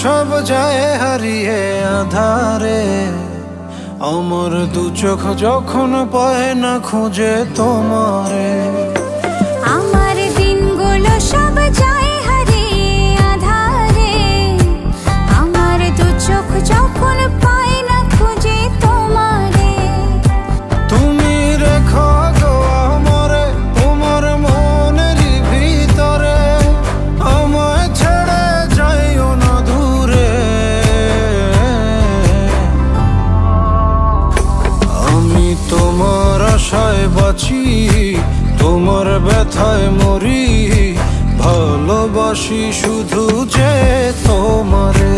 সব যায় হারিয়ে আধারে, আমার দু চোখ যখন পায় না খুঁজে তোমারে। আমার দিনগুলো সব যায় হারিয়ে আধারে, আমার দু চোখ যখন পায় না খুঁজে তোমারে। তুমি রেখো গো আমারে তোমার মনের ভিতরে, আমায় ছেড়ে যাইও না দূরে। আমি তোমার আশায় বাঁচি, তোমার ব্যথায় মরি, ভালোবাসি শুধু যে তোমারে।